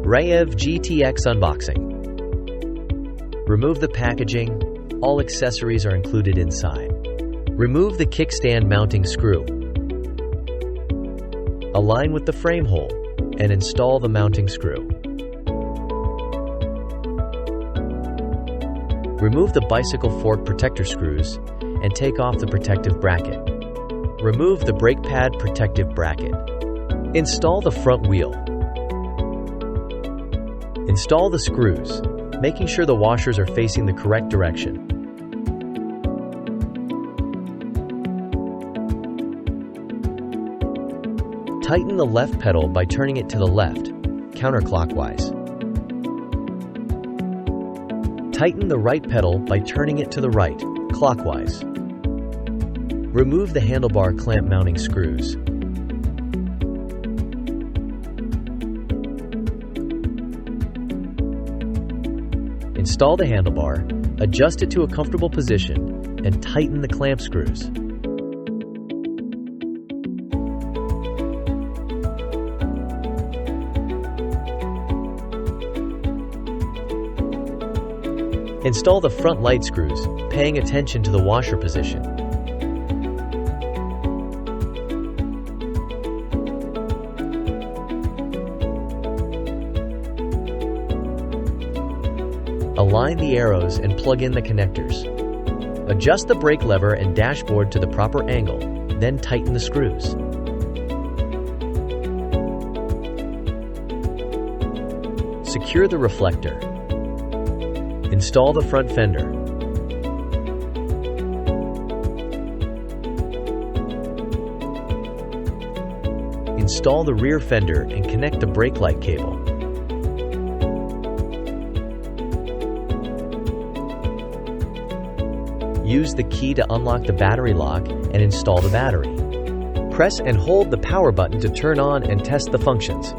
RAEV GTX unboxing. Remove the packaging. All accessories are included inside. Remove the kickstand mounting screw. Align with the frame hole and install the mounting screw. Remove the bicycle fork protector screws and take off the protective bracket. Remove the brake pad protective bracket. Install the front wheel. Install the screws, making sure the washers are facing the correct direction. Tighten the left pedal by turning it to the left, counterclockwise. Tighten the right pedal by turning it to the right, clockwise. Remove the handlebar clamp mounting screws. Install the handlebar, adjust it to a comfortable position, and tighten the clamp screws. Install the front light screws, paying attention to the washer position. Align the arrows and plug in the connectors. Adjust the brake lever and dashboard to the proper angle, then tighten the screws. Secure the reflector. Install the front fender. Install the rear fender and connect the brake light cable. Use the key to unlock the battery lock and install the battery. Press and hold the power button to turn on and test the functions.